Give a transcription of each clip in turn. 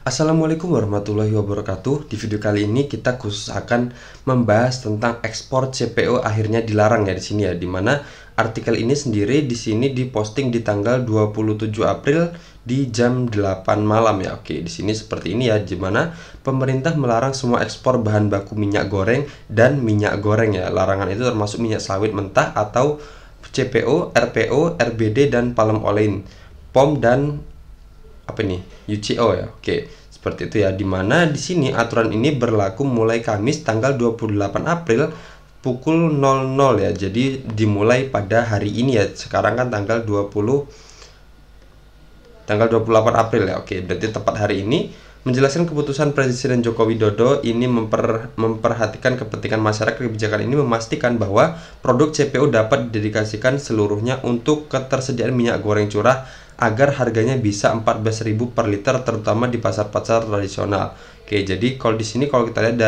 Assalamualaikum warahmatullahi wabarakatuh. Di video kali ini kita khusus akan membahas tentang ekspor CPO akhirnya dilarang ya di sini ya. Dimana artikel ini sendiri di sini diposting di tanggal 27 April di jam 8 malam ya. Oke, di sini seperti ini ya, dimana pemerintah melarang semua ekspor bahan baku minyak goreng dan minyak goreng ya. Larangan itu termasuk minyak sawit mentah atau CPO, RPO, RBD dan palm oil, POM dan apa ini UCO ya. Oke, seperti itu ya, dimana di sini aturan ini berlaku mulai Kamis tanggal 28 April pukul 00 ya. Jadi dimulai pada hari ini ya. Sekarang kan tanggal 28 April ya. Oke, berarti tepat hari ini. Menjelaskan keputusan Presiden Joko Widodo ini memperhatikan kepentingan masyarakat. Kebijakan ini memastikan bahwa produk CPO dapat didedikasikan seluruhnya untuk ketersediaan minyak goreng curah agar harganya bisa 14.000 per liter, terutama di pasar-pasar tradisional. Oke, jadi kalau di sini kalau kita lihat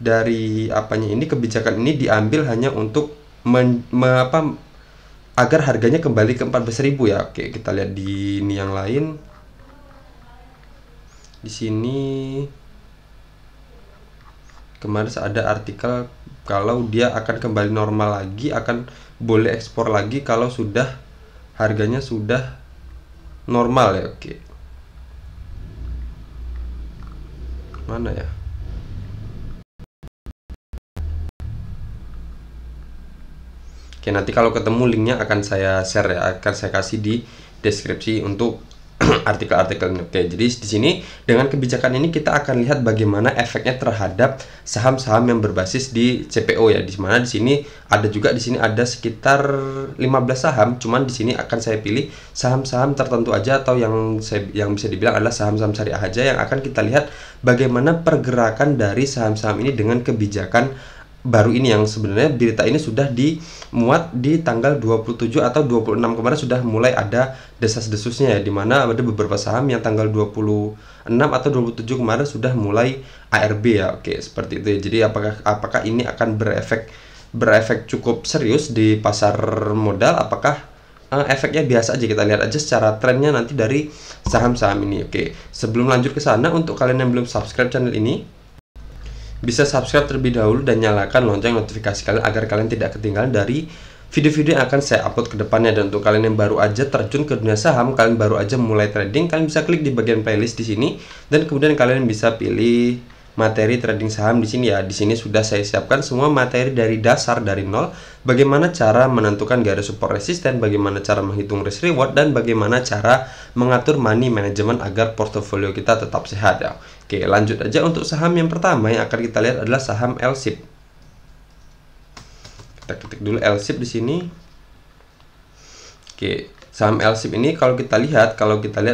dari apanya ini, kebijakan ini diambil hanya untuk agar harganya kembali ke 14.000 ya. Oke, kita lihat di ini yang lain. Di sini kemarin ada artikel kalau dia akan kembali normal lagi, akan boleh ekspor lagi kalau sudah harganya sudah normal ya. Oke, mana ya? Oke, nanti kalau ketemu linknya akan saya share ya, akan saya kasih di deskripsi untuk artikel-artikel ini. Oke, jadi di sini dengan kebijakan ini kita akan lihat bagaimana efeknya terhadap saham-saham yang berbasis di CPO ya. Di mana di sini ada juga, di sini ada sekitar 15 saham, cuman di sini akan saya pilih saham-saham tertentu aja, atau yang bisa dibilang adalah saham-saham syariah aja, yang akan kita lihat bagaimana pergerakan dari saham-saham ini dengan kebijakan baru ini, yang sebenarnya berita ini sudah dimuat di tanggal 27 atau 26 kemarin, sudah mulai ada desas-desusnya ya, dimana ada beberapa saham yang tanggal 26 atau 27 kemarin sudah mulai ARB ya. Oke, seperti itu ya. Jadi apakah ini akan berefek cukup serius di pasar modal, apakah efeknya biasa aja? Kita lihat aja secara trennya nanti dari saham-saham ini. Oke, sebelum lanjut ke sana, untuk kalian yang belum subscribe channel ini, bisa subscribe terlebih dahulu dan nyalakan lonceng notifikasi kalian agar kalian tidak ketinggalan dari video-video yang akan saya upload ke depannya. Dan untuk kalian yang baru aja terjun ke dunia saham, kalian baru aja mulai trading, kalian bisa klik di bagian playlist di sini, dan kemudian kalian bisa pilih materi trading saham di sini ya. Di sini sudah saya siapkan semua materi dari dasar, dari nol, bagaimana cara menentukan garis support resisten, bagaimana cara menghitung risk reward, dan bagaimana cara mengatur money management agar portofolio kita tetap sehat ya. Oke, lanjut aja. Untuk saham yang pertama yang akan kita lihat adalah saham LSIP. Kita ketik dulu LSIP di sini. Oke, saham LSIP ini kalau kita lihat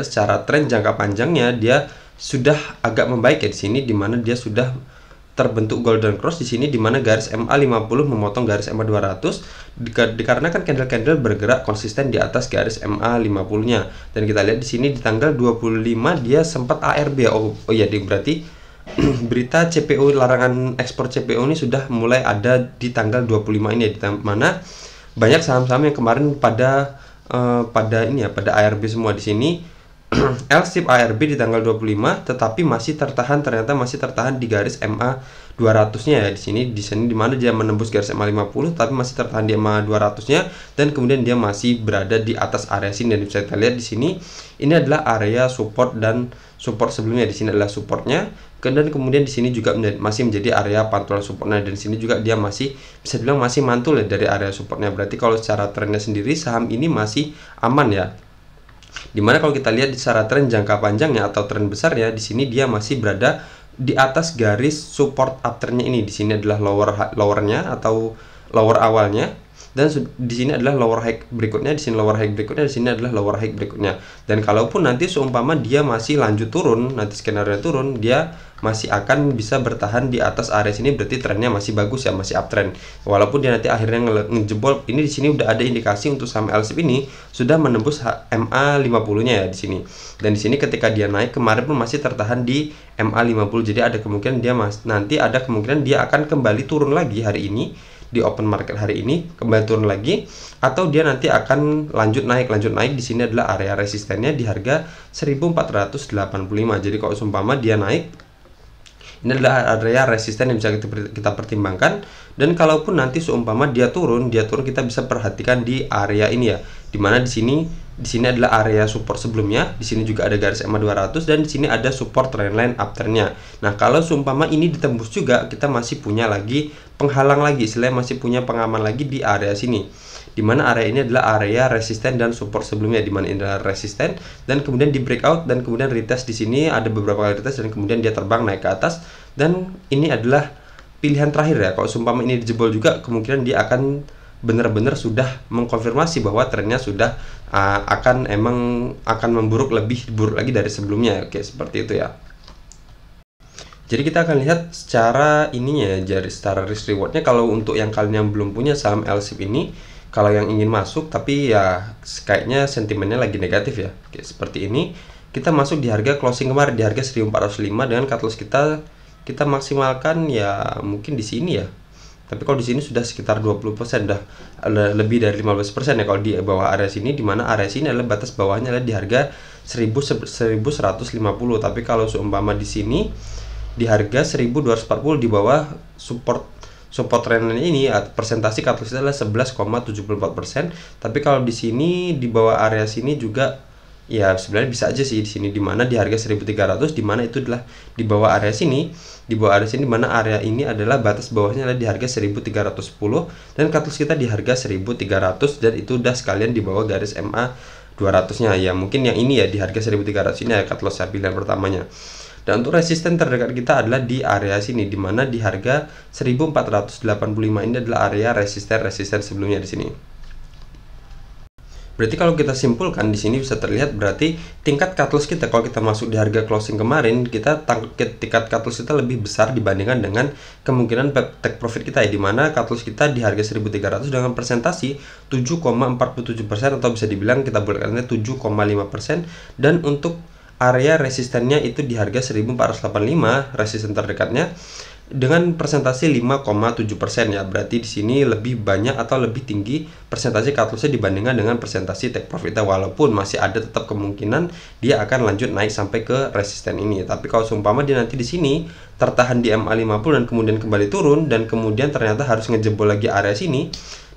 secara tren jangka panjangnya, dia sudah agak membaik ya di sini, dimana dia sudah terbentuk golden cross di sini, dimana garis MA50 memotong garis MA200 dikarenakan candle-candle bergerak konsisten di atas garis MA50-nya. Dan kita lihat di sini di tanggal 25 dia sempat ARB ya. Oh iya, berarti berita CPO, larangan ekspor CPO ini sudah mulai ada di tanggal 25 ini ya, di mana banyak saham-saham yang kemarin pada ARB semua. Di sini LSIP ARB di tanggal 25, tetapi ternyata masih tertahan di garis MA 200-nya ya. Di sini dimana dia menembus garis MA 50, tapi masih tertahan di MA 200-nya, dan kemudian dia masih berada di atas area sini. Dan bisa kita lihat di sini, ini adalah area support, dan support sebelumnya di sini adalah supportnya, dan kemudian di sini juga masih menjadi area pantulan supportnya, dan di sini juga dia masih bisa dibilang masih mantul ya dari area supportnya. Berarti kalau secara trennya sendiri saham ini masih aman ya. Dimana kalau kita lihat secara tren jangka panjangnya atau tren besar ya, di sini dia masih berada di atas garis support uptrendnya ini. Di sini adalah lowernya atau lower awalnya, dan di sini adalah lower high berikutnya, di sini lower high berikutnya, di sini adalah lower high berikutnya. Dan kalaupun nanti seumpama dia masih lanjut turun, nanti skenario turun, dia masih akan bisa bertahan di atas area sini, berarti trennya masih bagus ya, masih uptrend. Walaupun dia nanti akhirnya ngejebol, ini di sini udah ada indikasi untuk saham LSIP ini sudah menembus MA50-nya ya di sini. Dan di sini ketika dia naik kemarin pun masih tertahan di MA50. Jadi ada kemungkinan dia nanti ada kemungkinan dia akan kembali turun lagi hari ini di open market hari ini kembali turun lagi, atau dia nanti akan lanjut naik. Di sini adalah area resistennya di harga 1485. Jadi kalau seumpama dia naik, ini adalah area resisten yang bisa kita pertimbangkan. Dan kalaupun nanti seumpama dia turun kita bisa perhatikan di area ini ya, dimana di sini adalah area support sebelumnya, di sini juga ada garis EMA 200, dan di sini ada support trendline afternya. Nah, kalau seumpama ini ditembus juga, kita masih punya lagi penghalang lagi, istilahnya masih punya pengaman lagi di area sini, dimana area ini adalah area resisten dan support sebelumnya, dimana ini adalah resisten dan kemudian di breakout dan kemudian retest. Di sini ada beberapa kali retest dan kemudian dia terbang naik ke atas, dan ini adalah pilihan terakhir ya. Kalau seumpama ini dijebol juga, kemungkinan dia akan benar-benar sudah mengkonfirmasi bahwa trennya sudah akan memburuk, lebih buruk lagi dari sebelumnya. Oke, seperti itu ya. Jadi kita akan lihat secara ininya ya, secara risk rewardnya. Kalau untuk yang kalian yang belum punya saham LSIP ini, kalau yang ingin masuk tapi ya kayaknya sentimennya lagi negatif ya. Oke, seperti ini. Kita masuk di harga closing kemarin di harga 1405 dengan cut loss kita maksimalkan ya mungkin di sini ya. Tapi kalau di sini sudah sekitar 20%, dah lebih dari 15% ya kalau di bawah area sini, dimana area sini adalah batas bawahnya adalah di harga 1150. Tapi kalau seumpama di sini di harga 1240 di bawah support trendline ini, persentase cut loss adalah 11,74%. Tapi kalau di sini di bawah area sini juga ya sebenarnya bisa aja sih di sini, dimana di harga 1300, dimana itu adalah di bawah area sini, dimana area ini adalah batas bawahnya adalah di harga 1310 dan cut loss kita di harga 1300, dan itu udah sekalian di bawah garis MA 200 nya ya. Mungkin yang ini ya di harga 1300 ini ya cut loss pilihan pertamanya. Dan untuk resisten terdekat kita adalah di area sini, dimana di harga 1485 ini adalah area resisten sebelumnya di sini. Berarti kalau kita simpulkan di sini bisa terlihat berarti tingkat cut loss kita kalau kita masuk di harga closing kemarin, tingkat cut loss kita lebih besar dibandingkan dengan kemungkinan take profit kita ya, dimana cut loss kita di harga 1300 dengan presentasi 7,47%, atau bisa dibilang kita bulatkannya 7,5%, dan untuk area resistennya itu di harga 1485 resisten terdekatnya dengan presentasi 5,7% ya. Berarti di sini lebih banyak atau lebih tinggi persentase cut loss-nya dibandingkan dengan persentase take profit-nya, walaupun masih ada tetap kemungkinan dia akan lanjut naik sampai ke resisten ini. Tapi kalau seumpama dia nanti di sini tertahan di MA50 dan kemudian kembali turun dan kemudian ternyata harus ngejebol lagi area sini,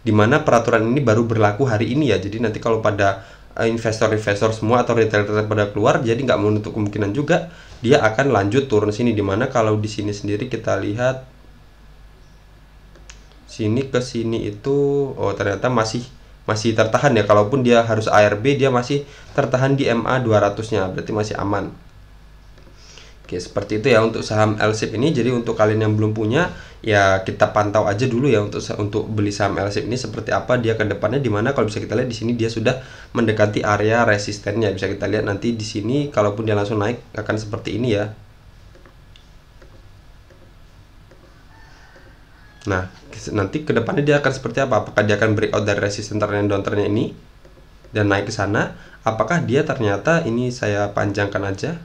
dimana peraturan ini baru berlaku hari ini ya. Jadi nanti kalau pada investor semua atau retail pada keluar, jadi nggak menutup kemungkinan juga dia akan lanjut turun sini, dimana kalau di sini sendiri kita lihat sini ke sini itu ternyata masih tertahan ya. Kalaupun dia harus ARB, dia masih tertahan di MA 200 nya, berarti masih aman. Oke, seperti itu ya untuk saham LSIP ini. Jadi untuk kalian yang belum punya ya kita pantau aja dulu ya untuk beli saham LSIP ini seperti apa dia ke depannya, dimana kalau bisa kita lihat di sini dia sudah mendekati area resistennya. Bisa kita lihat nanti di sini kalaupun dia langsung naik akan seperti ini ya. Nah, nanti ke depannya dia akan seperti apa? Apakah dia akan breakout dari resisten trend downtrendnya ini dan naik ke sana? Apakah dia ternyata ini saya panjangkan aja?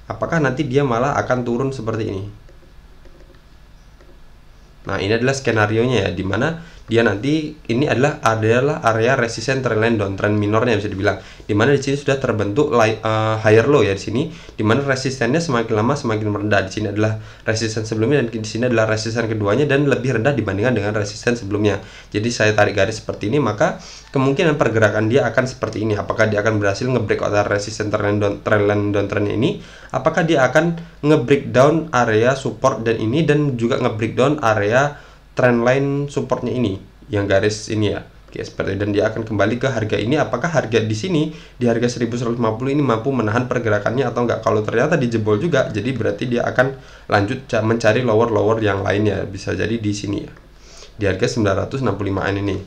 Apakah nanti dia malah akan turun seperti ini? Nah, ini adalah skenario-nya ya, dimana dia nanti ini adalah area resisten trendline downtrend minornya bisa dibilang, dimana di sini sudah terbentuk higher low ya di sini, dimana resistennya semakin lama semakin merendah. Di sini adalah resisten sebelumnya dan di sini adalah resisten keduanya dan lebih rendah dibandingkan dengan resisten sebelumnya. Jadi saya tarik garis seperti ini, maka kemungkinan pergerakan dia akan seperti ini. Apakah dia akan berhasil nge-break out resisten trendline downtrend ini? Apakah dia akan nge-breakdown area support dan ini, dan juga nge-breakdown area trendline supportnya ini yang garis ini ya. Oke, seperti, dan dia akan kembali ke harga ini. Apakah harga di sini di harga 1150 ini mampu menahan pergerakannya atau enggak? Kalau ternyata dijebol juga, jadi berarti dia akan lanjut mencari lower yang lainnya. Bisa jadi di sini ya, di harga 965an ini.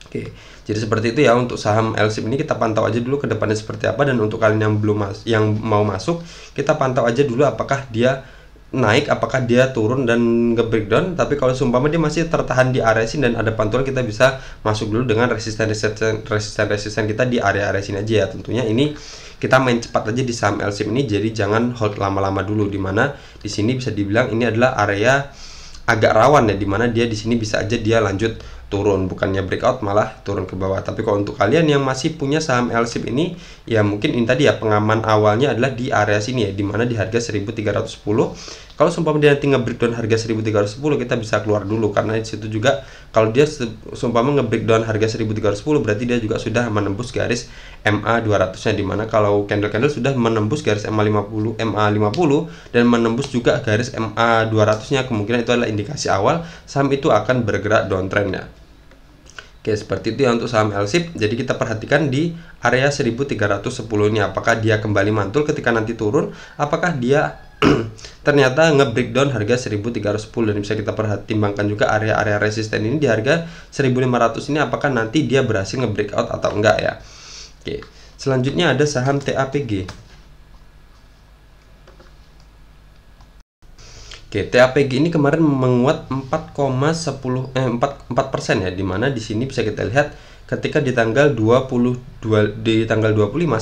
Oke, jadi seperti itu ya untuk saham LSIP ini. Kita pantau aja dulu ke depannya seperti apa, dan untuk kalian yang yang mau masuk, kita pantau aja dulu apakah dia naik, apakah dia turun dan nge-breakdown. Tapi kalau seumpama dia masih tertahan di area sini dan ada pantulan, kita bisa masuk dulu dengan resisten kita di area sini aja ya. Tentunya ini kita main cepat aja di saham LSIP ini, jadi jangan hold lama-lama dulu, dimana di sini bisa dibilang ini adalah area agak rawan ya, dimana dia di sini bisa aja dia lanjut turun, bukannya breakout malah turun ke bawah. Tapi kalau untuk kalian yang masih punya saham LSIP ini, ya mungkin ini tadi ya, pengaman awalnya adalah di area sini ya, dimana di harga 1310. Kalau seumpama dia nanti nge-breakdown harga 1310, kita bisa keluar dulu, karena di situ juga kalau dia seumpama nge-breakdown harga 1310 berarti dia juga sudah menembus garis MA 200-nya, dimana kalau candle-candle sudah menembus garis MA50 dan menembus juga garis MA 200-nya, kemungkinan itu adalah indikasi awal saham itu akan bergerak downtrend ya. Oke, seperti itu ya untuk saham LSIP. Jadi kita perhatikan di area 1310 ini, apakah dia kembali mantul ketika nanti turun, apakah dia ternyata nge-breakdown harga 1310, dan bisa kita pertimbangkan juga area-area resisten ini di harga 1500 ini, apakah nanti dia berhasil nge-breakout atau enggak ya. Oke, selanjutnya ada saham TAPG. Oke, TAPG ini kemarin menguat 4,4% ya, dimana di sini bisa kita lihat ketika di tanggal 25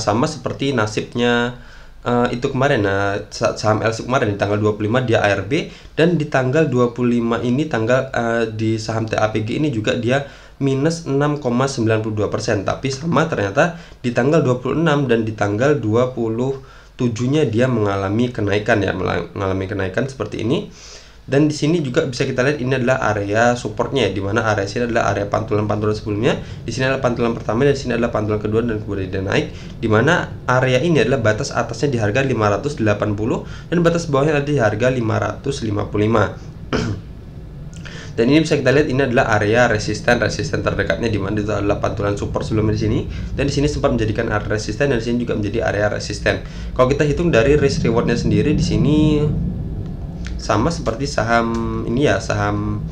sama seperti nasibnya itu kemarin. Nah, saham LSIP kemarin di tanggal 25 dia ARB, dan di tanggal 25 ini di saham TAPG ini juga dia minus 6,92%, tapi sama ternyata di tanggal 26 dan di tanggal 27-nya dia mengalami kenaikan ya, mengalami kenaikan seperti ini. Dan di sini juga bisa kita lihat ini adalah area supportnya ya, dimana area sini adalah area pantulan-pantulan sebelumnya, di sini adalah pantulan pertama, dan di sini adalah pantulan kedua, dan kemudian dia naik, dimana area ini adalah batas atasnya di harga 580 dan batas bawahnya ada di harga 555. Dan ini bisa kita lihat ini adalah area resisten terdekatnya, di mana itu adalah pantulan support sebelumnya di sini, dan di sini sempat menjadikan area resisten, dan di sini juga menjadi area resisten. Kalau kita hitung dari risk rewardnya sendiri, di sini sama seperti saham ini ya, saham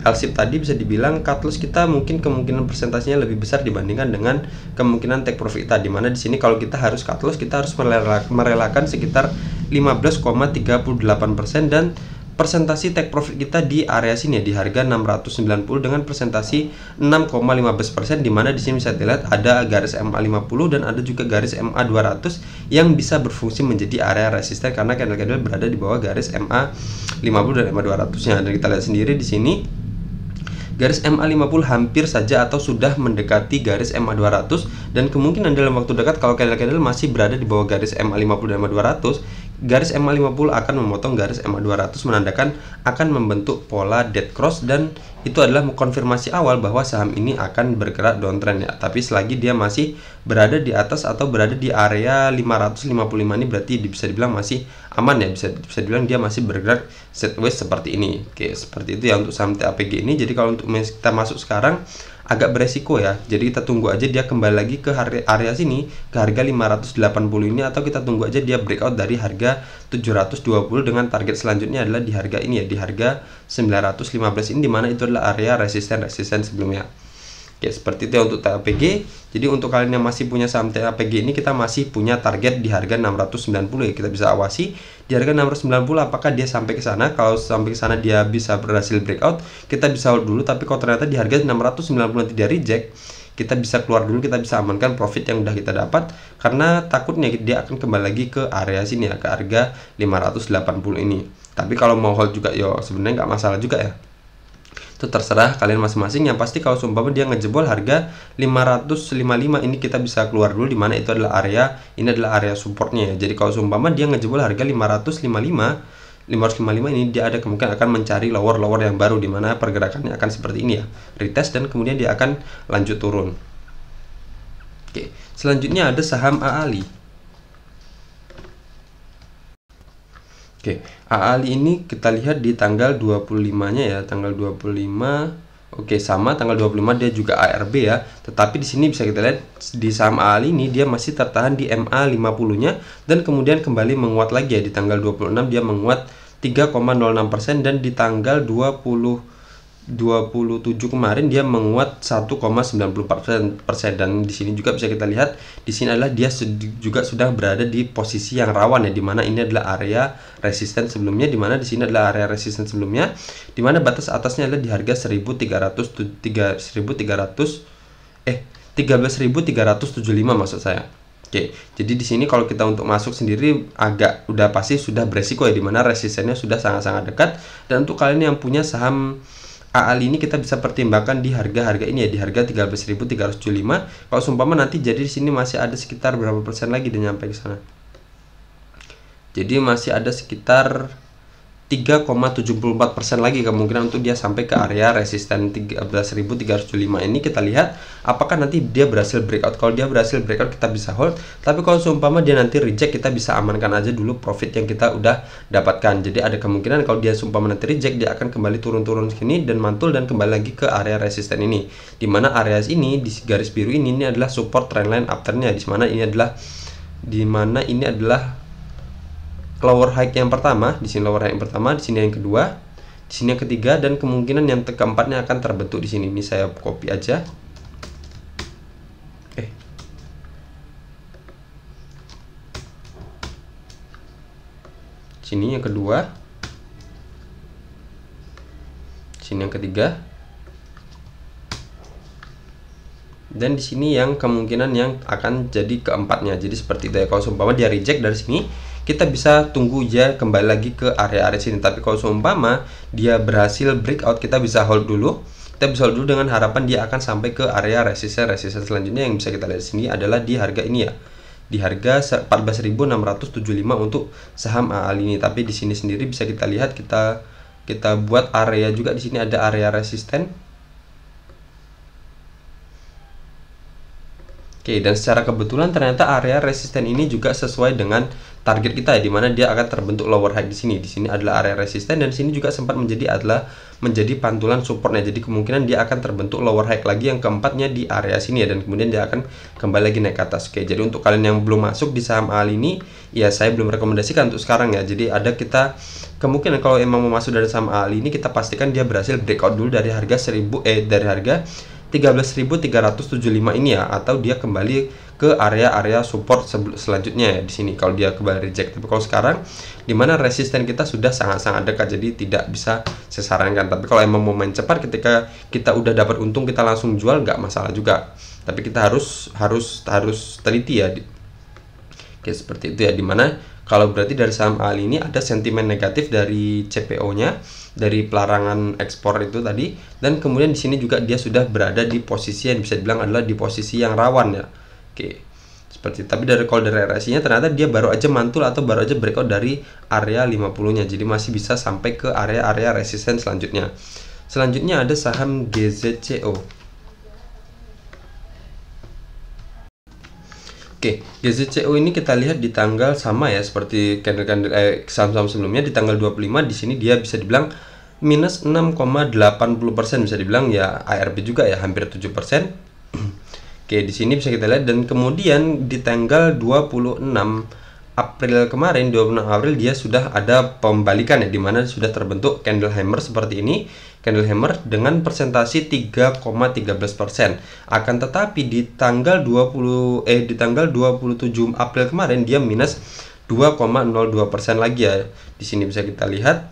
LSIP tadi, bisa dibilang cut loss kita mungkin kemungkinan persentasenya lebih besar dibandingkan dengan kemungkinan take profit kita, di mana di sini kalau kita harus cut loss, kita harus merelakan sekitar 15,38%, dan persentasi take profit kita di area sini ya, di harga 690 dengan persentasi 6,15%, di mana di sini bisa dilihat ada garis MA50 dan ada juga garis MA200 yang bisa berfungsi menjadi area resisten karena candle-candle berada di bawah garis MA50 dan MA200-nya. Dan kita lihat sendiri di sini garis MA50 hampir saja atau sudah mendekati garis MA200, dan kemungkinan dalam waktu dekat kalau candle-candle masih berada di bawah garis MA50 dan MA200, garis MA50 akan memotong garis MA200, menandakan akan membentuk pola dead cross, dan itu adalah konfirmasi awal bahwa saham ini akan bergerak downtrend ya. Tapi selagi dia masih berada di atas atau berada di area 555 ini, berarti bisa dibilang masih aman ya, bisa dibilang dia masih bergerak sideways seperti ini. Oke, seperti itu ya untuk saham TAPG ini. Jadi kalau untuk kita masuk sekarang agak beresiko ya, jadi kita tunggu aja dia kembali lagi ke area sini, ke harga 580 ini, atau kita tunggu aja dia breakout dari harga 720 dengan target selanjutnya adalah di harga ini ya, di harga 915 ini, dimana itu adalah area resisten sebelumnya. Oke, seperti itu ya untuk TAPG. Jadi untuk kalian yang masih punya saham TAPG ini, kita masih punya target di harga 690 ya. Kita bisa awasi di harga 690 apakah dia sampai ke sana. Kalau sampai ke sana dia bisa berhasil breakout, kita bisa hold dulu. Tapi kalau ternyata di harga 690 nanti dia reject, kita bisa keluar dulu, kita bisa amankan profit yang udah kita dapat, karena takutnya dia akan kembali lagi ke area sini ya, ke harga 580 ini. Tapi kalau mau hold juga yo sebenarnya nggak masalah juga ya, itu terserah kalian masing-masing. Yang pasti kalau seumpama dia ngejebol harga 555 ini, kita bisa keluar dulu, dimana itu adalah area, ini adalah area supportnya ya. Jadi kalau seumpama dia ngejebol harga 555 ini, dia ada kemungkinan akan mencari lower yang baru, dimana pergerakannya akan seperti ini ya, retest dan kemudian dia akan lanjut turun. Oke, selanjutnya ada saham AALI. Oke, AALI ini kita lihat di tanggal 25-nya ya, tanggal 25. Oke, sama tanggal 25 dia juga ARB ya. Tetapi di sini bisa kita lihat di saham AALI ini dia masih tertahan di MA50-nya dan kemudian kembali menguat lagi ya, di tanggal 26 dia menguat 3,06%, dan di tanggal 27 kemarin dia menguat 1,94%, dan di sini juga bisa kita lihat di sini adalah dia juga sudah berada di posisi yang rawan ya, dimana ini adalah area resisten sebelumnya, dimana di sini adalah area resisten sebelumnya, dimana batas atasnya adalah di harga 13.375 maksud saya, Oke, jadi di sini kalau kita untuk masuk sendiri agak udah pasti sudah beresiko ya, dimana resistennya sudah sangat-sangat dekat. Dan untuk kalian yang punya saham AALI ini kita bisa pertimbangkan di harga-harga ini ya, di harga 13.375. Kalau seumpama nanti jadi di sini masih ada sekitar berapa persen lagi dan nyampe ke sana. Jadi masih ada sekitar 3,74% lagi kemungkinan untuk dia sampai ke area resisten 13.375 ini. Kita lihat apakah nanti dia berhasil breakout. Kalau dia berhasil breakout kita bisa hold, tapi kalau seumpama dia nanti reject kita bisa amankan aja dulu profit yang kita udah dapatkan. Jadi ada kemungkinan kalau dia seumpama nanti reject dia akan kembali turun-turun sini dan mantul dan kembali lagi ke area resisten ini. Dimana area ini di garis biru ini adalah support trendline uptrendnya, di mana ini adalah lower high yang pertama, di sini lower high yang pertama, di sini yang kedua, di sini yang ketiga, dan kemungkinan yang keempatnya akan terbentuk di sini. Ini saya copy aja. Sini yang kedua, sini yang ketiga, dan di sini yang kemungkinan yang akan jadi keempatnya. Jadi seperti itu ya. Kalau seumpama dia reject dari sini, kita bisa tunggu ya kembali lagi ke area-area sini. Tapi kalau seumpama dia berhasil breakout, kita bisa hold dulu. Kita bisa hold dulu dengan harapan dia akan sampai ke area resisten selanjutnya yang bisa kita lihat di sini adalah di harga ini ya. Di harga 14.675 untuk saham AALI ini. Tapi di sini sendiri bisa kita lihat, kita buat area juga. Di sini ada area resisten. Oke, dan secara kebetulan ternyata area resisten ini juga sesuai dengan target kita ya, dimana dia akan terbentuk lower high di sini. Di sini adalah area resisten dan sini juga sempat menjadi pantulan supportnya. Jadi kemungkinan dia akan terbentuk lower high lagi yang keempatnya di area sini ya, dan kemudian dia akan kembali lagi naik ke atas. Oke, jadi untuk kalian yang belum masuk di saham AALI ini, ya saya belum rekomendasikan untuk sekarang ya. Jadi ada kita kemungkinan kalau emang mau masuk dari saham AALI ini, kita pastikan dia berhasil breakout dulu dari harga 13.375 ini ya, atau dia kembali ke area-area support selanjutnya ya di sini kalau dia kembali reject. Tapi kalau sekarang dimana resisten kita sudah sangat-sangat dekat, jadi tidak bisa saya sarankan. Tapi kalau emang mau main cepat, ketika kita udah dapat untung kita langsung jual, nggak masalah juga. Tapi kita harus teliti ya. Oke, seperti itu ya, dimana kalau berarti dari saham AALI ini ada sentimen negatif dari CPO-nya, dari pelarangan ekspor itu tadi, dan kemudian di sini juga dia sudah berada di posisi yang bisa dibilang adalah di posisi yang rawan ya. Oke, seperti itu. Tapi kalau dari RSI-nya ternyata dia baru aja mantul atau baru aja breakout dari area 50-nya, jadi masih bisa sampai ke area-area resisten selanjutnya. Selanjutnya ada saham GZCO. Oke, GZCO ini kita lihat di tanggal sama ya seperti candle saham-saham sebelumnya. Di tanggal 25 di sini dia bisa dibilang minus 6,80%, bisa dibilang ya ARB juga ya, hampir 7%. Oke, di sini bisa kita lihat, dan kemudian di tanggal 26 April kemarin, 26 April dia sudah ada pembalikan ya, dimana sudah terbentuk candle hammer seperti ini, candle hammer dengan persentase 3,13%. Akan tetapi di tanggal 27 April kemarin dia minus 2,02% lagi ya. Di sini bisa kita lihat.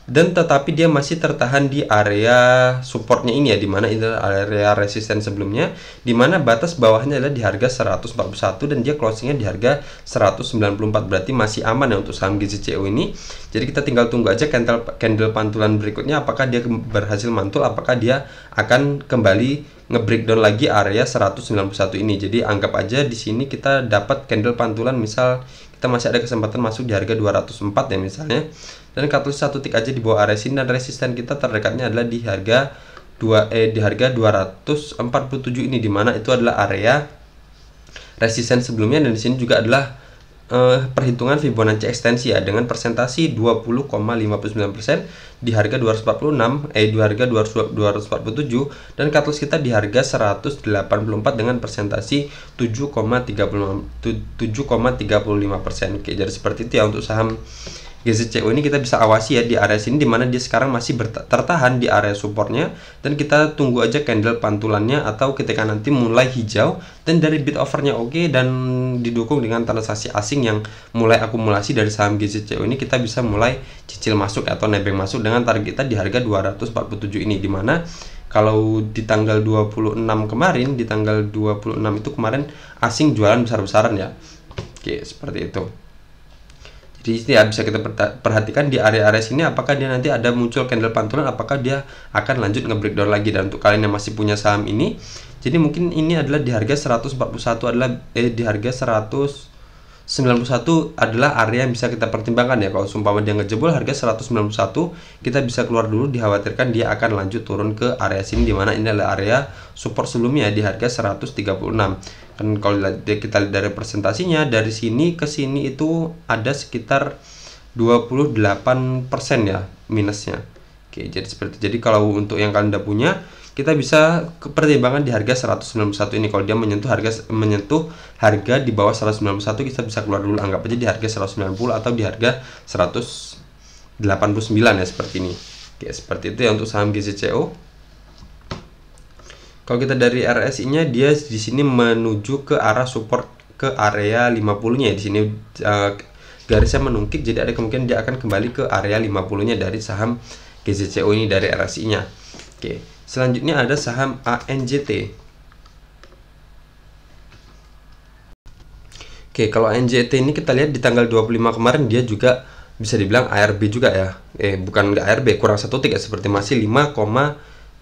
Dan tetapi dia masih tertahan di area supportnya ini ya, dimana ini area resisten sebelumnya, dimana batas bawahnya adalah di harga 141 dan dia closingnya di harga 194. Berarti masih aman ya untuk saham GZCO ini. Jadi kita tinggal tunggu aja candle pantulan berikutnya, apakah dia berhasil mantul, apakah dia akan kembali nge-breakdown lagi area 191 ini. Jadi anggap aja di sini kita dapat candle pantulan, misal kita masih ada kesempatan masuk di harga 204 ya misalnya, dan catalyst satu tick aja di bawah area sini, dan resisten kita terdekatnya adalah di harga 247 ini, dimana itu adalah area resisten sebelumnya. Dan di sini juga adalah perhitungan Fibonacci ekstensi ya, dengan persentasi 20,59% di harga 247, dan catalyst kita di harga 184 dengan persentasi 7,35%. Oke, jadi seperti itu ya untuk saham GZCO ini. Kita bisa awasi ya di area sini, dimana dia sekarang masih tertahan di area supportnya, dan kita tunggu aja candle pantulannya, atau ketika nanti mulai hijau dan dari bid offernya oke, dan didukung dengan transaksi asing yang mulai akumulasi dari saham GZCO ini, kita bisa mulai cicil masuk atau nebeng masuk dengan target kita di harga 247 ini, dimana kalau di tanggal 26 kemarin, di tanggal 26 itu kemarin asing jualan besar-besaran ya. Oke, seperti itu. Jadi ya bisa kita perhatikan di area-area sini apakah dia nanti ada muncul candle pantulan, apakah dia akan lanjut nge-breakdown lagi. Dan untuk kalian yang masih punya saham ini, jadi mungkin ini adalah di harga 141 adalah di harga 191 adalah area yang bisa kita pertimbangkan ya. Kalau sumpama dia ngejebol harga 191, kita bisa keluar dulu, dikhawatirkan dia akan lanjut turun ke area sini, dimana ini adalah area support sebelumnya di harga 136. Kan kalau kita lihat dari presentasinya, dari sini ke sini itu ada sekitar 28% ya minusnya. Oke, jadi seperti, jadi kalau untuk yang kalian udah punya, kita bisa pertimbangan di harga 191 ini. Kalau dia menyentuh harga di bawah 191, kita bisa keluar dulu, anggap aja di harga 190 atau di harga 189 ya, seperti ini. Oke, seperti itu ya untuk saham GZCO. Kalau kita dari RSI-nya, dia di sini menuju ke arah support ke area 50-nya ya. Di sini garisnya menungkit, jadi ada kemungkinan dia akan kembali ke area 50-nya dari saham GZCO ini dari RSI-nya. Oke, selanjutnya ada saham ANJT. Oke, kalau ANJT ini kita lihat di tanggal 25 kemarin dia juga bisa dibilang ARB juga ya. Bukan nggak ARB, kurang 1 tick ya, seperti masih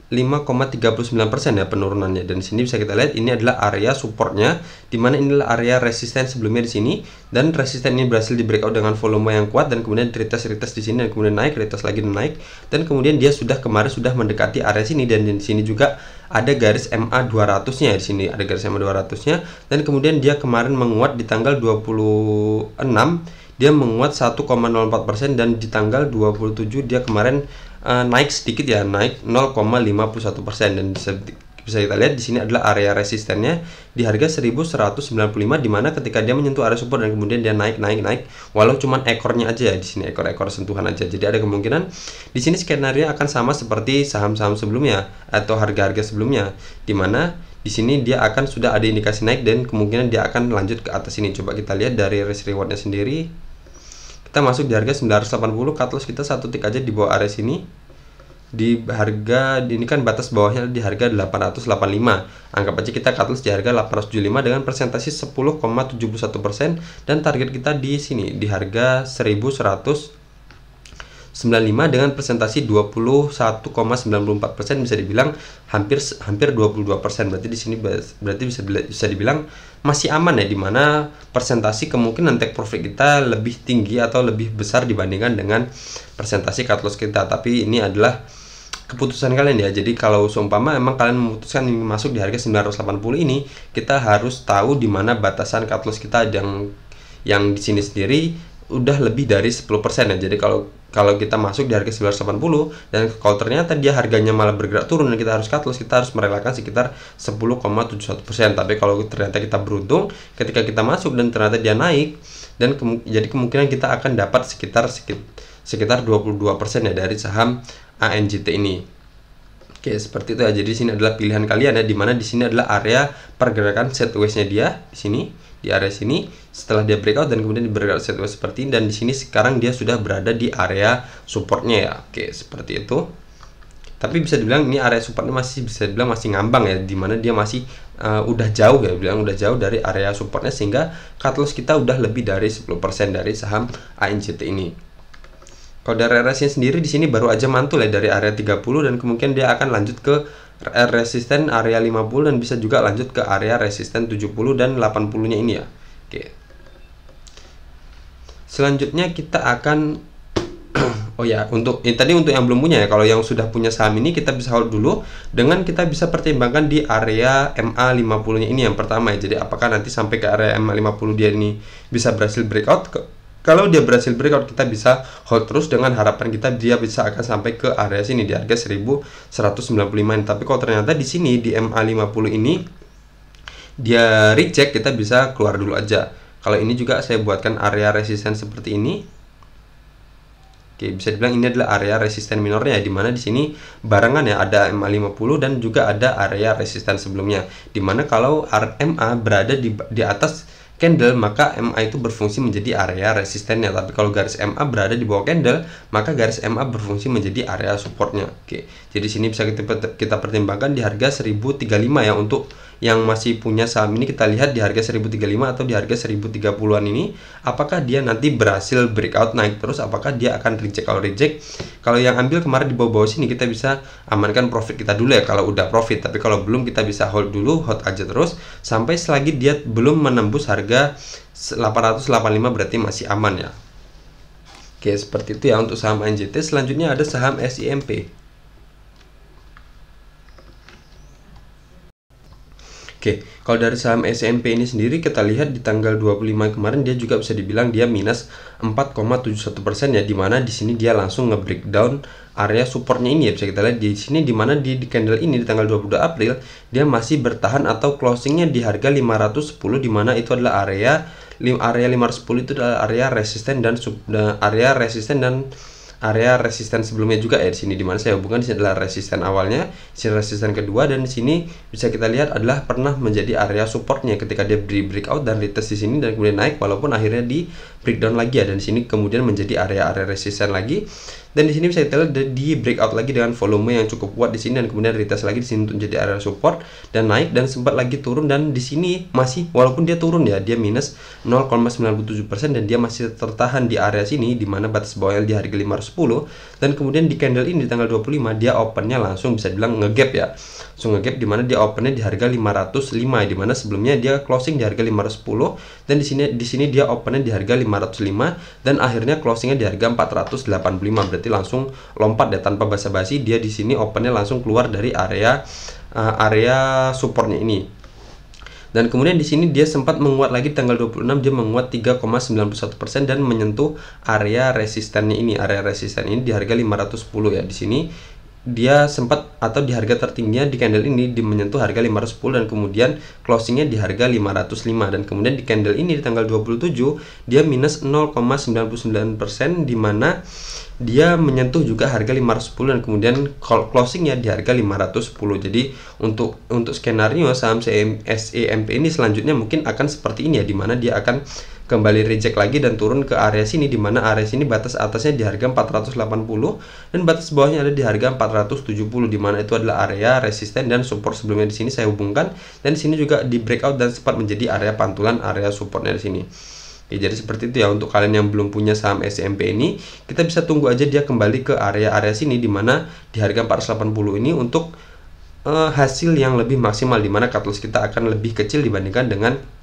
5,39% ya penurunannya. Dan di sini bisa kita lihat ini adalah area supportnya, dimana inilah area resisten sebelumnya di sini, dan resisten ini berhasil di breakout dengan volume yang kuat, dan kemudian retest di sini, dan kemudian naik, retest lagi dan naik, dan kemudian dia kemarin sudah mendekati area sini. Dan di sini juga ada garis MA 200-nya ya, di sini ada garis MA 200-nya, dan kemudian dia kemarin menguat di tanggal 26, dia menguat 1,04%, dan di tanggal 27 dia kemarin naik sedikit ya, naik 0,51%. Dan bisa kita lihat di sini adalah area resistennya di harga 1195, di mana ketika dia menyentuh area support dan kemudian dia naik walau cuman ekornya aja ya, di sini ekor sentuhan aja. Jadi ada kemungkinan di sini skenario akan sama seperti saham-saham sebelumnya atau harga-harga sebelumnya, di mana di sini dia akan sudah ada indikasi naik dan kemungkinan dia akan lanjut ke atas ini. Coba kita lihat dari risk rewardnya sendiri. Kita masuk di harga 980, cut loss kita 1 tick aja di bawah area sini. Di harga ini kan batas bawahnya di harga 885. Anggap aja kita cut loss di harga 875 dengan persentase 10,71%, dan target kita di sini di harga 1195 dengan presentasi 21,94%, bisa dibilang hampir 22%. Berarti di sini bisa dibilang masih aman ya, dimana presentasi kemungkinan take profit kita lebih tinggi atau lebih besar dibandingkan dengan presentasi cut loss kita. Tapi ini adalah keputusan kalian ya. Jadi kalau seumpama emang kalian memutuskan ingin masuk di harga 980 ini, kita harus tahu di mana batasan cut loss kita yang di sini sendiri udah lebih dari 10% ya. Jadi kalau kita masuk di harga 980 dan kalau ternyata dia harganya malah bergerak turun dan kita harus cut loss, kita harus merelakan sekitar 10,71%. Tapi kalau ternyata kita beruntung ketika kita masuk dan ternyata dia naik, dan jadi kemungkinan kita akan dapat sekitar 22% ya dari saham ANJT ini. Oke, seperti itu ya. Jadi sini adalah pilihan kalian ya, dimana di sini adalah area pergerakan sideways-nya dia di sini, di area sini setelah dia breakout dan kemudian bergerak sideways seperti ini, dan di sini sekarang dia sudah berada di area supportnya ya. Oke, seperti itu. Tapi bisa dibilang ini area supportnya masih bisa dibilang masih ngambang ya, dimana dia masih udah jauh ya, udah jauh dari area supportnya, sehingga cut loss kita udah lebih dari 10% dari saham ANJT ini. Kalau dari RSI sendiri di sini baru aja mantul ya dari area 30, dan kemungkinan dia akan lanjut ke resisten area 50 dan bisa juga lanjut ke area resisten 70 dan 80-nya ini ya. Oke. Selanjutnya kita akan oh ya, untuk tadi untuk yang belum punya ya, kalau yang sudah punya saham ini kita bisa hold dulu dengan kita bisa pertimbangkan di area MA 50-nya ini yang pertama ya. Jadi apakah nanti sampai ke area MA 50 dia ini bisa berhasil breakout? Kalau dia berhasil breakout, kita bisa hold terus dengan harapan kita dia bisa akan sampai ke area sini di harga 1195. Tapi kalau ternyata di sini di MA 50 ini dia reject, kita bisa keluar dulu aja. Kalau ini juga saya buatkan area resisten seperti ini. Oke, bisa dibilang ini adalah area resisten minornya ya, dimana di sini barengan ya, ada MA 50 dan juga ada area resisten sebelumnya. Dimana kalau MA berada di atas candle, maka MA itu berfungsi menjadi area resistennya. Tapi kalau garis MA berada di bawah candle, maka garis MA berfungsi menjadi area supportnya. Oke, jadi sini bisa kita pertimbangkan di harga 1035 ya untuk yang masih punya saham ini, kita lihat di harga 1035 atau di harga 1030-an ini, apakah dia nanti berhasil breakout naik terus, apakah dia akan reject. Kalau reject, kalau yang ambil kemarin di bawah-bawah sini, kita bisa amankan profit kita dulu ya kalau udah profit. Tapi kalau belum, kita bisa hold dulu, hold aja terus sampai selagi dia belum menembus harga 885, berarti masih aman ya. Oke, seperti itu ya untuk saham ANJT. Selanjutnya ada saham SIMP. Oke, kalau dari saham SIMP ini sendiri kita lihat di tanggal 25 kemarin dia juga bisa dibilang dia minus 4,71% ya, dimana di sini dia langsung nge-breakdown area supportnya ini ya, bisa kita lihat di sini, dimana di candle ini di tanggal 22 April dia masih bertahan atau closingnya di harga 510, dimana itu adalah area 510 itu adalah area resisten dan area resisten sebelumnya juga ya di sini, dimana saya hubungkan di sini adalah resisten awalnya, di sini resisten kedua, dan di sini bisa kita lihat adalah pernah menjadi area supportnya ketika dia breakout dan retest di sini dan kemudian naik, walaupun akhirnya di breakdown lagi ya, dan di sini kemudian menjadi area resisten lagi. Dan di sini bisa kita lihat di breakout lagi dengan volume yang cukup kuat di sini dan kemudian retest lagi di sini untuk menjadi area support dan naik, dan sempat lagi turun, dan di sini masih, walaupun dia turun ya, dia minus 0,97% dan dia masih tertahan di area sini, di mana batas bawahnya di harga 510, dan kemudian di candle ini di tanggal 25 dia opennya langsung bisa bilang ngegap ya. Langsung ngegap, di mana dia opennya di harga 505, di mana sebelumnya dia closing di harga 510, dan di sini dia opennya di harga 505 dan akhirnya closingnya di harga 485, berarti langsung lompat ya tanpa basa-basi, dia di sini opennya langsung keluar dari area supportnya ini. Dan kemudian di sini dia sempat menguat lagi tanggal 26, dia menguat 3,91% dan menyentuh area resistennya ini. Area resisten ini di harga 510 ya. Di sini dia sempat, atau di harga tertingginya di candle ini menyentuh harga 510 dan kemudian closingnya di harga 505, dan kemudian di candle ini di tanggal 27 dia minus 0,99%, di mana dia menyentuh juga harga 510 dan kemudian closingnya di harga 510. Jadi untuk skenario saham SIMP ini selanjutnya mungkin akan seperti ini ya, dimana dia akan kembali reject lagi dan turun ke area sini, dimana area sini batas atasnya di harga 480 dan batas bawahnya ada di harga 470, dimana itu adalah area resisten dan support sebelumnya. Di sini saya hubungkan, dan di sini juga di breakout dan sempat menjadi area pantulan area supportnya di sini. Oke, jadi seperti itu ya untuk kalian yang belum punya saham SIMP ini, kita bisa tunggu aja dia kembali ke area sini, dimana di harga 480 ini untuk hasil yang lebih maksimal, dimana cut loss kita akan lebih kecil dibandingkan dengan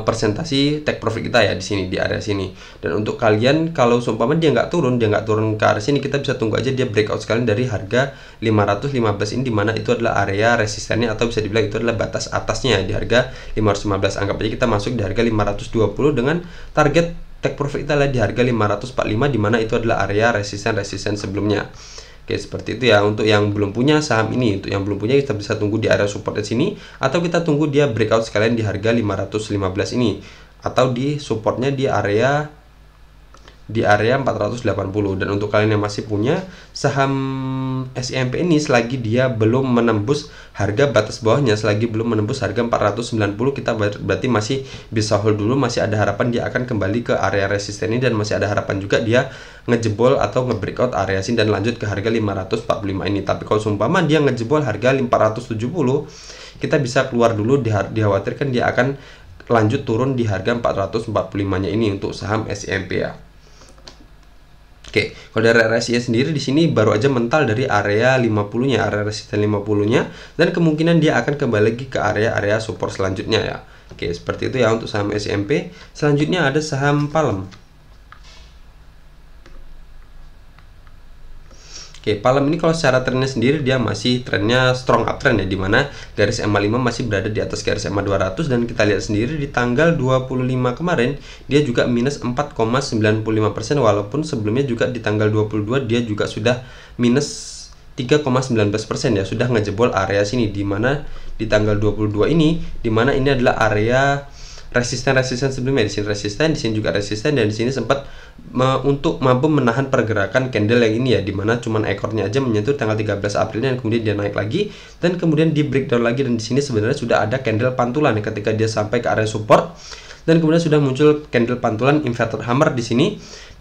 presentasi take profit kita ya di sini, di area sini. Dan untuk kalian kalau seumpama dia nggak turun ke area sini, kita bisa tunggu aja dia breakout sekalian dari harga 515 ini, dimana itu adalah area resistennya, atau bisa dibilang itu adalah batas atasnya di harga 515. Anggap aja kita masuk di harga 520 dengan target take profit kita adalah di harga 545, dimana itu adalah area resisten sebelumnya. Oke, seperti itu ya untuk yang belum punya saham ini. Untuk yang belum punya, kita bisa tunggu di area support di sini, atau kita tunggu dia breakout sekalian di harga 515 ini, atau di supportnya di area 480. Dan untuk kalian yang masih punya saham SIMP ini, selagi dia belum menembus harga batas bawahnya, selagi belum menembus harga 490, kita berarti masih bisa hold dulu, masih ada harapan dia akan kembali ke area resisten ini, dan masih ada harapan juga dia ngejebol atau nge-breakout area sini dan lanjut ke harga 545 ini. Tapi kalau seumpama dia ngejebol harga 470, kita bisa keluar dulu, dikhawatirkan dia akan lanjut turun di harga 445-nya ini untuk saham SIMP ya. Oke, kalau dari RSI sendiri di sini baru aja mental dari area 50-nya, area resisten 50-nya, dan kemungkinan dia akan kembali lagi ke area support selanjutnya ya. Oke, seperti itu ya untuk saham SIMP. Selanjutnya ada saham Palem. Oke, Palem ini kalau secara trennya sendiri dia masih trennya strong uptrend ya, dimana garis MA5 masih berada di atas garis MA200, dan kita lihat sendiri di tanggal 25 kemarin dia juga minus 4,95%, walaupun sebelumnya juga di tanggal 22 dia juga sudah minus 3,19% ya, sudah ngejebol area sini, dimana di tanggal 22 ini, dimana ini adalah area resisten sebelumnya. Di sini resisten, di sini juga resisten, dan di sini sempat untuk mampu menahan pergerakan candle yang ini ya, dimana cuman ekornya aja menyentuh tanggal 13 April dan kemudian dia naik lagi dan kemudian di breakdown lagi, dan di sini sebenarnya sudah ada candle pantulan ya, ketika dia sampai ke area support dan kemudian sudah muncul candle pantulan inverted hammer di sini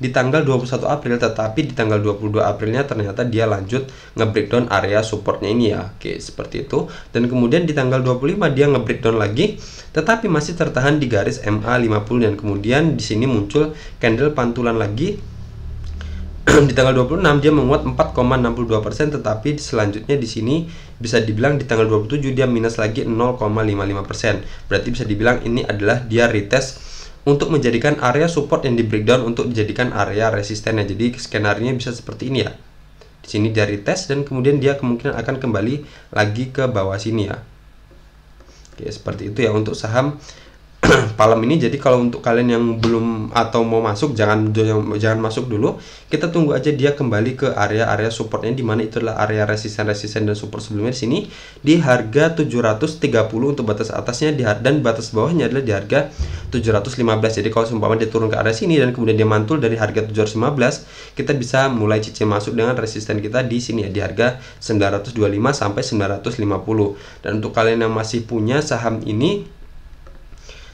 di tanggal 21 April, tetapi di tanggal 22 Aprilnya ternyata dia lanjut nge-breakdown area supportnya ini ya. Oke, seperti itu. Dan kemudian di tanggal 25 dia nge-breakdown lagi, tetapi masih tertahan di garis MA50, dan kemudian di sini muncul candle pantulan lagi. Di tanggal 26 dia menguat 4,62%, tetapi selanjutnya di sini bisa dibilang di tanggal 27 dia minus lagi 0,55%. Berarti bisa dibilang ini adalah dia retest untuk menjadikan area support yang di breakdown untuk dijadikan area resistennya. Jadi skenario bisa seperti ini ya. Di sini dia retest dan kemudian dia kemungkinan akan kembali lagi ke bawah sini ya. Oke, seperti itu ya untuk saham Palem ini. Jadi kalau untuk kalian yang belum atau mau masuk, jangan masuk dulu. Kita tunggu aja dia kembali ke area-area supportnya, di mana itu adalah area resisten dan support sebelumnya di sini di harga 730 untuk batas atasnya, dan batas bawahnya adalah di harga 715. Jadi kalau seumpama dia turun ke area sini dan kemudian dia mantul dari harga 715, kita bisa mulai cicil masuk dengan resisten kita di sini ya, di harga 925 sampai 950. Dan untuk kalian yang masih punya saham ini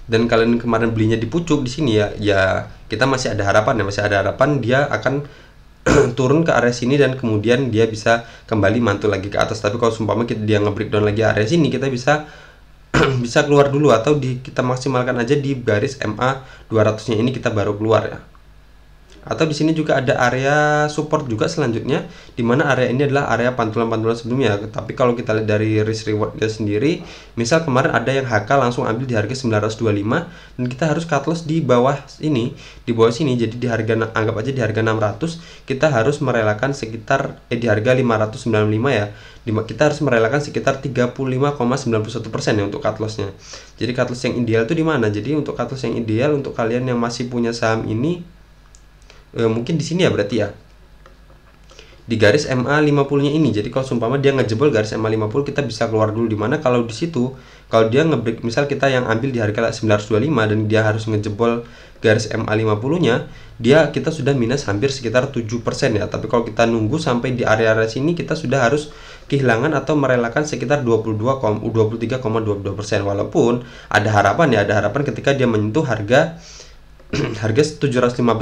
dan kalian kemarin belinya di pucuk di sini ya kita masih ada harapan dia akan turun ke area sini dan kemudian dia bisa kembali mantul lagi ke atas. Tapi kalau seumpama dia nge-breakdown lagi area sini, kita bisa bisa keluar dulu atau kita maksimalkan aja di garis MA 200-nya ini, kita baru keluar ya. Atau di sini juga ada area support juga selanjutnya, di mana area ini adalah area pantulan-pantulan sebelumnya. Tapi kalau kita lihat dari risk rewardnya sendiri, misal kemarin ada yang HK langsung ambil di harga 925 dan kita harus cut loss di bawah ini, jadi di harga, anggap aja di harga 600, kita harus merelakan sekitar di harga 595 ya. Kita harus merelakan sekitar 35,91% ya untuk cut lossnya. Jadi cut loss yang ideal itu di mana? Jadi untuk cut loss yang ideal untuk kalian yang masih punya saham ini mungkin di sini ya, berarti ya di garis MA50-nya ini. Jadi kalau seumpama dia ngejebol garis MA50, kita bisa keluar dulu, di mana kalau di situ kalau dia ngebreak, misal kita yang ambil di harga 925 dan dia harus ngejebol garis MA50-nya, kita sudah minus hampir sekitar 7% ya. Tapi kalau kita nunggu sampai di area sini, kita sudah harus kehilangan atau merelakan sekitar 23,22%. Walaupun ada harapan ketika dia menyentuh harga 715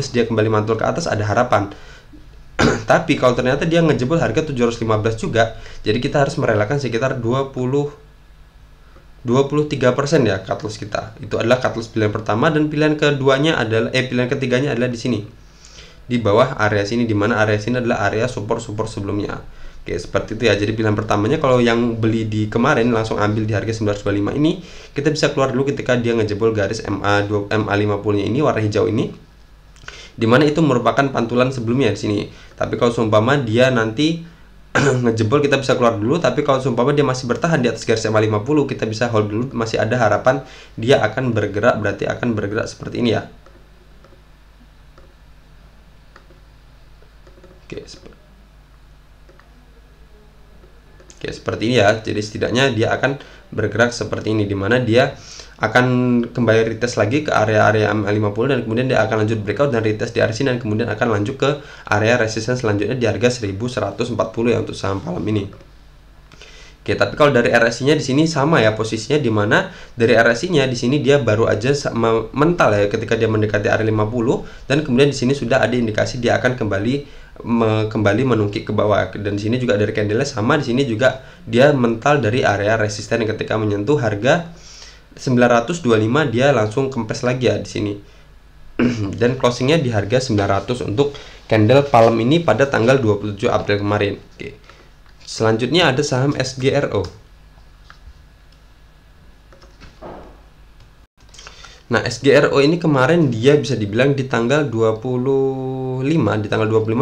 dia kembali mantul ke atas, ada harapan. Tapi kalau ternyata dia ngejebol harga 715 juga, jadi kita harus merelakan sekitar 23% ya cut loss kita. Itu adalah cut loss pilihan pertama, dan pilihan ketiganya adalah di sini. Di bawah area sini, di mana area sini adalah area support sebelumnya. Oke, seperti itu ya. Jadi pilihan pertamanya kalau yang beli di kemarin langsung ambil di harga 925 ini, kita bisa keluar dulu ketika dia ngejebol garis MA50-nya ini, warna hijau ini, dimana itu merupakan pantulan sebelumnya di sini. Tapi kalau seumpama dia nanti ngejebol, kita bisa keluar dulu. Tapi kalau seumpama dia masih bertahan di atas garis MA50, kita bisa hold dulu, masih ada harapan dia akan bergerak, berarti akan bergerak seperti ini ya. Oke, seperti ini ya. Jadi setidaknya dia akan bergerak seperti ini, dimana dia akan kembali retest lagi ke area-area MA50 dan kemudian dia akan lanjut breakout dan retest di area sini, dan kemudian akan lanjut ke area resistance selanjutnya di harga 1140 ya untuk saham Palem ini. Oke, tapi kalau dari RSI-nya di sini sama ya posisinya, dimana dari RSI-nya di sini dia baru aja mental ya ketika dia mendekati area 50, dan kemudian di sini sudah ada indikasi dia akan kembali menungkik ke bawah. Dan di sini juga dari candle-nya sama, di sini juga dia mental dari area resisten yang ketika menyentuh harga 925 dia langsung kempes lagi ya di sini. Dan closingnya di harga 900 untuk candle Palem ini pada tanggal 27 April kemarin. Oke. Selanjutnya ada saham SGRO. Nah, SGRO ini kemarin dia bisa dibilang di tanggal 25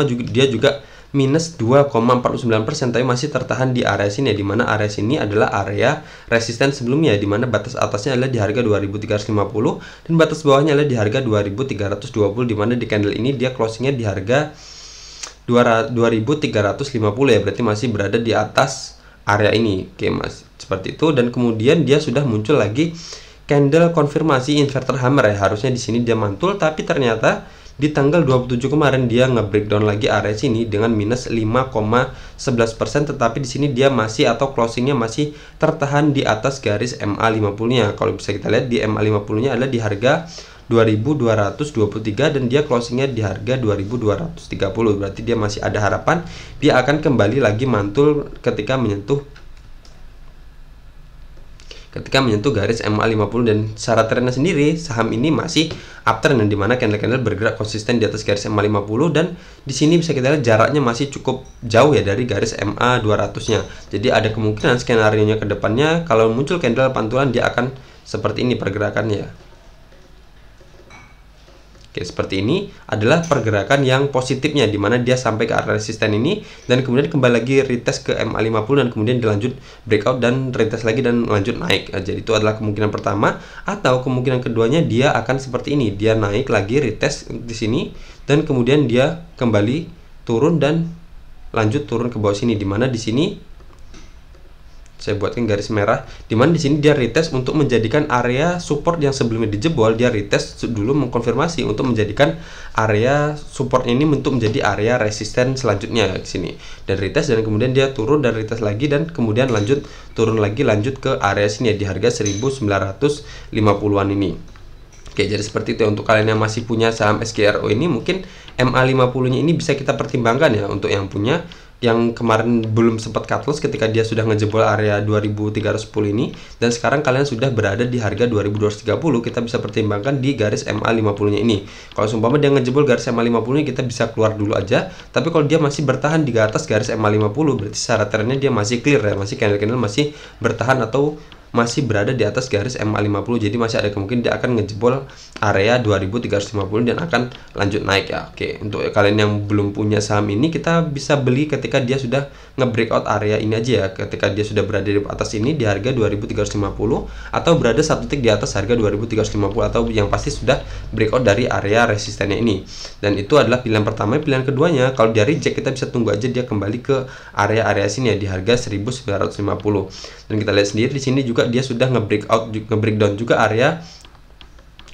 juga dia juga minus 2,49%, tapi masih tertahan di area sini ya, dimana area sini adalah area resisten sebelumnya, dimana batas atasnya adalah di harga 2350 dan batas bawahnya adalah di harga 2320, dimana di candle ini dia closingnya di harga 2350 ya, berarti masih berada di atas area ini. Oke mas, seperti itu. Dan kemudian dia sudah muncul lagi candle konfirmasi inverter hammer ya, harusnya di sini dia mantul, tapi ternyata di tanggal 27 kemarin dia nge-breakdown lagi area sini dengan minus 5,11%, tetapi di sini dia masih atau closingnya masih tertahan di atas garis MA50-nya. Kalau bisa kita lihat di MA50-nya adalah di harga 2223 dan dia closingnya di harga 2230. Berarti dia masih ada harapan dia akan kembali lagi mantul ketika menyentuh garis MA50. Dan secara trennya sendiri saham ini masih uptrend, yang dimana candle-candle bergerak konsisten di atas garis MA50, dan di sini bisa kita lihat jaraknya masih cukup jauh ya dari garis MA200-nya. Jadi ada kemungkinan skenario-nya ke depannya kalau muncul candle pantulan dia akan seperti ini pergerakannya. Oke, seperti ini adalah pergerakan yang positifnya, dimana dia sampai ke area resisten ini dan kemudian kembali lagi retest ke MA50 dan kemudian dilanjut breakout dan retest lagi dan lanjut naik. Jadi itu adalah kemungkinan pertama, atau kemungkinan keduanya dia akan seperti ini, dia naik lagi retest di sini dan kemudian dia kembali turun dan lanjut turun ke bawah sini, dimana di sini saya buatkan garis merah, dimana di sini dia retest untuk menjadikan area support yang sebelumnya dijebol, dia retest dulu mengkonfirmasi untuk menjadikan area support ini untuk menjadi area resisten selanjutnya di sini, dan retest dan kemudian dia turun dan retest lagi dan kemudian lanjut turun lagi lanjut ke area sini ya, di harga 1950-an ini. Oke, jadi seperti itu untuk kalian yang masih punya saham SGRO ini, mungkin MA50-nya ini bisa kita pertimbangkan ya untuk yang punya, yang kemarin belum sempat cut loss ketika dia sudah ngejebol area 2310 ini, dan sekarang kalian sudah berada di harga 2230, kita bisa pertimbangkan di garis MA50-nya ini. Kalau seumpama dia ngejebol garis MA50-nya, kita bisa keluar dulu aja, tapi kalau dia masih bertahan di atas garis MA50, berarti secara trennya dia masih clear ya, masih candle-candle masih bertahan atau masih berada di atas garis MA50, jadi masih ada kemungkinan dia akan ngejebol area 2350 dan akan lanjut naik ya. Oke, untuk kalian yang belum punya saham ini, kita bisa beli ketika dia sudah nge-breakout area ini aja ya, ketika dia sudah berada di atas ini di harga 2350 atau berada satu titik di atas harga 2350, atau yang pasti sudah breakout dari area resistennya ini. Dan itu adalah pilihan pertama. Pilihan keduanya, kalau dia reject, kita bisa tunggu aja dia kembali ke area-area sini ya, di harga 1950. Dan kita lihat sendiri di sini juga dia sudah nge-breakdown juga area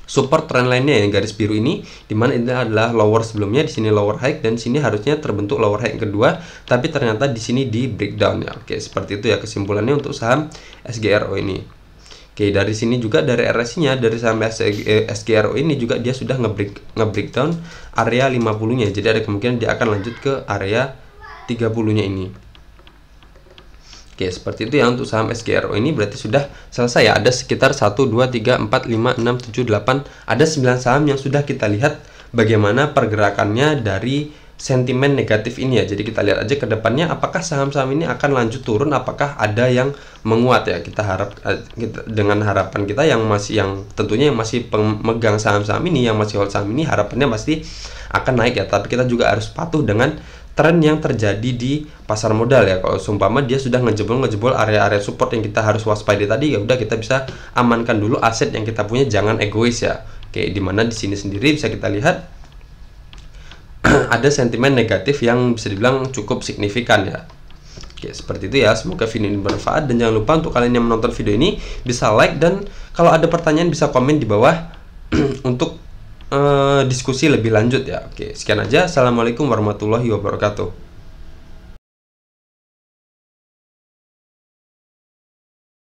support trendline-nya yang garis biru ini, dimana ini adalah lower sebelumnya, di sini lower high, dan sini harusnya terbentuk lower high yang kedua, tapi ternyata di sini di breakdown ya. Oke, seperti itu ya kesimpulannya untuk saham SGRO ini. Oke, dari sini juga dari RSI-nya, dari saham SGRO ini juga dia sudah nge-breakdown area 50-nya, jadi ada kemungkinan dia akan lanjut ke area 30-nya ini. Oke, seperti itu ya untuk saham SGRO ini. Berarti sudah selesai ya. Ada sekitar 1, 2, 3, 4, 5, 6, 7, 8. Ada 9 saham yang sudah kita lihat bagaimana pergerakannya dari sentimen negatif ini ya. Jadi kita lihat aja ke depannya apakah saham-saham ini akan lanjut turun, apakah ada yang menguat ya. Kita harap dengan harapan kita yang tentunya yang masih pemegang saham-saham ini, yang masih hold saham ini, harapannya pasti akan naik ya. Tapi kita juga harus patuh dengan tren yang terjadi di pasar modal ya. Kalau seumpama dia sudah ngejebol area-area support yang kita harus waspada tadi, ya udah kita bisa amankan dulu aset yang kita punya, jangan egois ya. Oke, dimana di sini sendiri bisa kita lihat ada sentimen negatif yang bisa dibilang cukup signifikan ya. Oke, seperti itu ya. Semoga video ini bermanfaat, dan jangan lupa untuk kalian yang menonton video ini bisa like, dan kalau ada pertanyaan bisa komen di bawah untuk diskusi lebih lanjut ya. Oke, sekian aja. Assalamualaikum warahmatullahi wabarakatuh.